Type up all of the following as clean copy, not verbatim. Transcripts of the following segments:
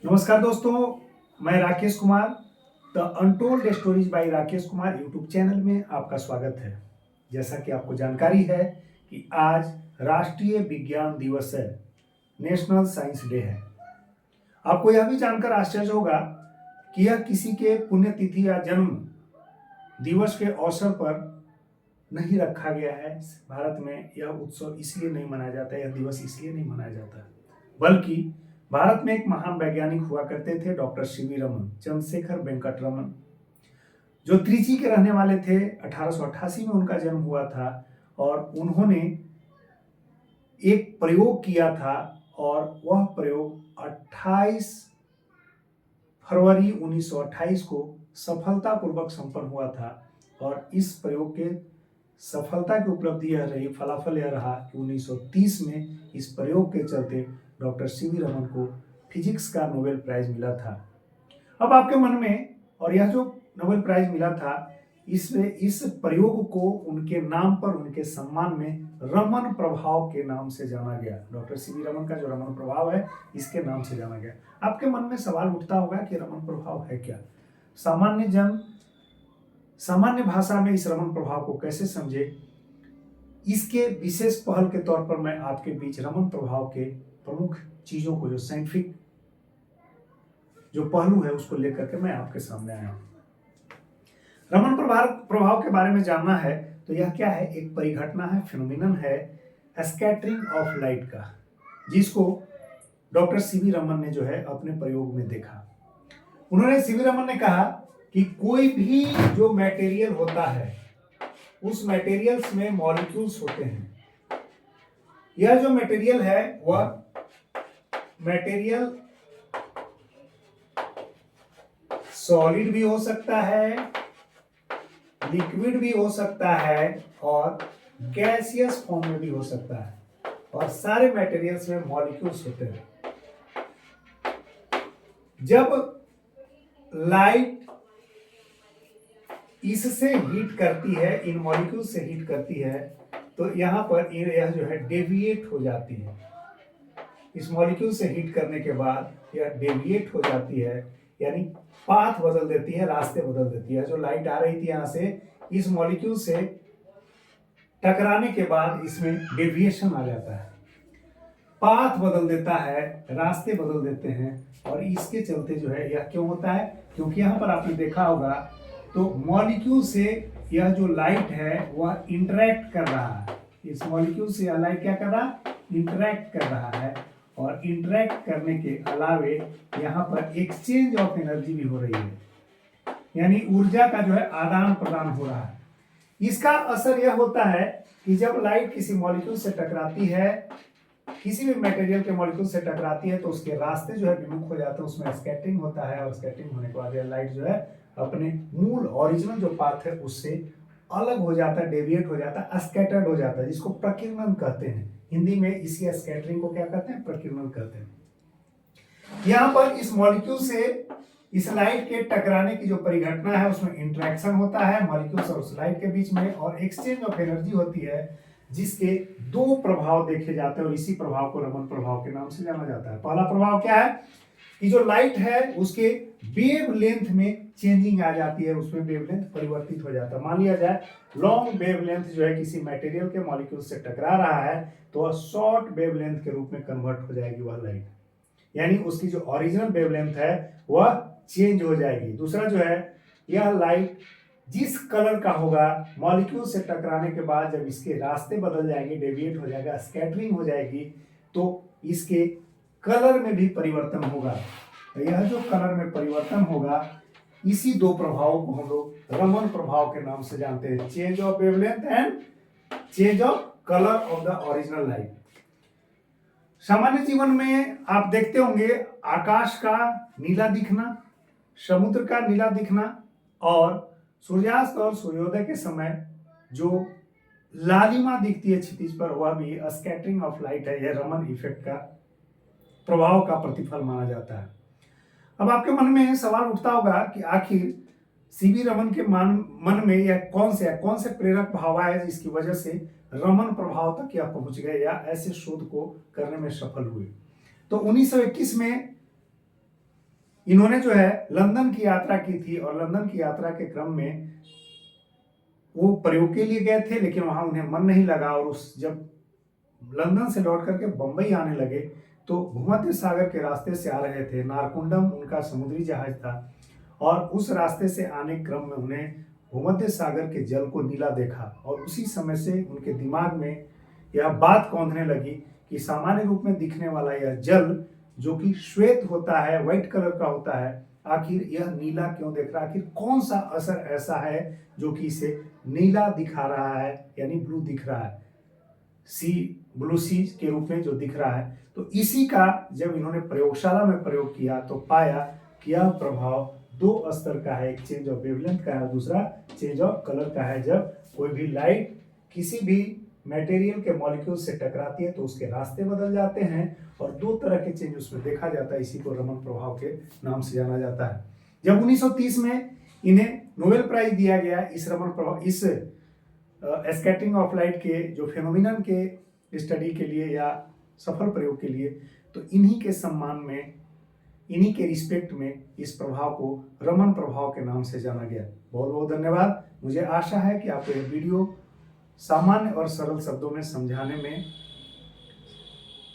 नमस्कार दोस्तों, मैं Rakesh Kumar the untold stories bye Rakesh Kumar YouTube channel में आपका स्वागत है। जैसा कि आपको जानकारी है कि आज राष्ट्रीय विज्ञान दिवस है, नेशनल साइंस डे है। आपको यह भी जानकर आश्चर्य होगा कि यह किसी के पुण्यतिथि या जन्म दिवस के अवसर पर नहीं रखा गया है। भारत में यह उत्सव इसलिए नहीं मनाया जाता, यह दिवस इसलिए नहीं मनाया जाता, बल्कि भारत में एक महान वैज्ञानिक हुआ करते थे, डॉक्टर सीवी रमन, चंद्रशेखर वेंकट रमन, जो त्रिची के रहने वाले थे। 1888 में उनका जन्म हुआ था और उन्होंने एक प्रयोग किया था और वह प्रयोग 28 फरवरी 1928 को सफलतापूर्वक संपन्न हुआ था। और इस प्रयोग के सफलता की उपलब्धि यह रही, फलाफल यह रहा कि 1930 में इस प्रयोग के चलते डॉक्टर सीवी रमन को फिजिक्स का नोबेल प्राइज मिला था। अब आपके मन में, और यह जो नोबेल प्राइज मिला था, इस प्रयोग को उनके नाम पर, उनके सम्मान में रमन प्रभाव के नाम से जाना गया। डॉक्टर सीवी रमन का जो रमन प्रभाव है, इसके नाम से जाना गया। आपके मन में सवाल उठता होगा कि रमन प्रभाव है क्या। सामान्य जन सामान्य भाषा में इस रमन प्रभाव को कैसे समझे, इसके विशेष पहल के तौर पर मैं आपके बीच रमन प्रभाव के प्रमुख चीजों को, जो साइंटिफिक जो पहलू है, उसको लेकर के मैं आपके सामने आया हूं। रमन प्रभाव के बारे में जानना है तो यह क्या है? एक परिघटना है, फिनोमिनन है, स्कैटरिंग ऑफ लाइट का, जिसको डॉक्टर सीवी रमन ने जो है अपने प्रयोग में देखा। सीवी रमन ने कहा कि कोई भी जो मटेरियल होता है, उस मटेरियल्स में मॉलिक्यूल्स होते हैं। यह जो मटेरियल है वह मटेरियल सॉलिड भी हो सकता है, लिक्विड भी हो सकता है और गैसियस फॉर्म में भी हो सकता है, और सारे मटेरियल्स में मॉलिक्यूल्स होते हैं। जब लाइट इससे हीट करती है, इन मॉलिक्यूल से हीट करती है, तो यहां पर यह जो है डेविएट हो जाती है। इस मॉलिक्यूल से हीट करने के बाद यह डेविएट हो जाती है, यानी पाथ बदल देती है, रास्ते बदल देती है। जो लाइट आ रही थी यहां से, इस मॉलिक्यूल से टकराने के बाद इसमें डेविएशन आ जाता है, पाथ बदल देता है, रास्ते बदल देते हैं। और इसके चलते जो है, यह क्यों होता है? क्योंकि यहां पर आपने देखा होगा तो मॉलिक्यूल से यह जो लाइट है वह इंटरेक्ट कर रहा है। इस मॉलिक्यूल से यह लाइट क्या कर रहा है? इंटरेक्ट कर रहा है। और इंटरेक्ट करने के अलावे यहाँ पर एक्सचेंज ऑफ एनर्जी भी हो रही है, यानी ऊर्जा का जो है आदान प्रदान हो रहा है। इसका असर यह होता है कि जब लाइट किसी मॉलिक्यूल से टकराती है, किसी भी मटेरियल के मॉलिक्यूल से टकराती है, तो उसके रास्ते जो है विमुख हो जाते हैं, उसमें स्कैटरिंग होता है। और स्कैटरिंग होने के बाद यह लाइट जो है अपने मूल ओरिजिनल जो पाथ है उससे अलग हो जाता है, डेविएट हो जाता है, स्कैटर्ड हो जाता है, जिसको प्रकीर्णन कहते हैं। हिंदी में इसी स्कैटरिंग को क्या कहते हैं? प्रकीर्णन कहते हैं। यहां पर इस मॉलिक्यूल से इस लाइट के टकराने की जो परिघटना है, उसमें इंटरेक्शन होता है मॉलिक्यूल्स और उस लाइट के बीच में, और एक्सचेंज ऑफ एनर्जी होती है, जिसके दो प्रभाव देखे जाते हैं। और इसी प्रभाव को रमन प्रभाव के नाम से जाना जाता है। पहला प्रभाव क्या है कि जो लाइट है उसके वेव लेंथ में चेंजिंग आ जाती है, उसमें वेव लेंथ परिवर्तित हो जाता है। मान लिया जाए लॉन्ग वेव लेंथ जो है किसी मटेरियल के मॉलिक्यूल से टकरा रहा है, तो वह शॉर्ट वेव लेंथ के रूप में कन्वर्ट हो जाएगी वह लाइट, यानी उसकी जो ओरिजिनल वेवलेंथ है वह चेंज हो जाएगी। दूसरा जो है, यह लाइट जिस कलर का होगा, मॉलिक्यूल से टकराने के बाद जब इसके रास्ते बदल जाएंगे, डेविएट हो जाएगा, स्कैटरिंग हो जाएगी, तो इसके कलर में भी परिवर्तन होगा। तो यह जो कलर में परिवर्तन होगा, इसी दो प्रभावों को हम लोग रमन प्रभाव के नाम से जानते हैं, change of wavelength and change of colour of the original light. सामान्य जीवन में आप देखते होंगे आकाश का नीला दिखना, समुद्र का नीला दिखना, और सूर्यास्त और सूर्योदय के समय जो लालिमा दिखती है क्षितिज पर, वह भी स्कैटरिंग ऑफ लाइट है। यह रमन इफेक्ट का प्रभाव का प्रतिफल माना जाता है। अब आपके मन में सवाल उठता होगा कि आखिर सीवी रमन के मन में यह कौन से प्रेरक भाव आए जिसकी वजह से रमन प्रभाव तक यह पहुंच गए या ऐसे शोध को करने में सफल हुए। तो 1921 में इन्होंने जो है लंदन की यात्रा की थी और लंदन की यात्रा के क्रम में वो प्रयोग के लिए गए थे, लेकिन वहां उन्हें मन नहीं लगा और उस जब लंदन से लौट करके बंबई आने लगे तो भूमध्य सागर के रास्ते से आ रहे थे। नारकुंडम उनका समुद्री जहाज था और उस रास्ते से आने क्रम में उन्हें भूमध्य सागर के जल को नीला देखा और उसी समय से उनके दिमाग में यह बात कौंधने लगी कि सामान्य रूप में दिखने वाला यह जल जो कि श्वेत होता है, व्हाइट कलर का होता है, आखिर यह नीला क्यों दिख रहा है? आखिर कौन सा असर ऐसा है जो कि इसे नीला दिखा रहा है, यानी ब्लू दिख रहा है, सी ब्लू सी के रूप में जो दिख रहा है। तो इसी का जब इन्होंने प्रयोगशाला में प्रयोग किया तो पाया कि यह प्रभाव दो स्तर का है, एक चेंज ऑफ वेवलेंथ का है और दूसरा चेंज ऑफ कलर का है। जब कोई भी लाइट किसी भी मटेरियल के मॉलिक्यूल से टकराती है तो उसके रास्ते बदल जाते हैं और दो तरह के चेंज उसमें देखा जाता है। इसी को रमन प्रभाव के नाम से जाना जाता है। जब 1930 में इन्हें नोबेल प्राइज दिया गया इस रमन प्रभाव, इस स्कैटरिंग ऑफ लाइट के जो फेनोमिनन के स्टडी के लिए या सफल प्रयोग के लिए, तो इन्हीं के सम्मान में, इन्हीं के रिस्पेक्ट में इस प्रभाव को रमन प्रभाव के नाम से जाना गया। बहुत बहुत धन्यवाद। मुझे आशा है कि आपको यह वीडियो सामान्य और सरल शब्दों में समझाने में,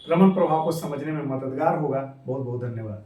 रमन प्रभाव को समझने में मददगार होगा। बहुत बहुत धन्यवाद।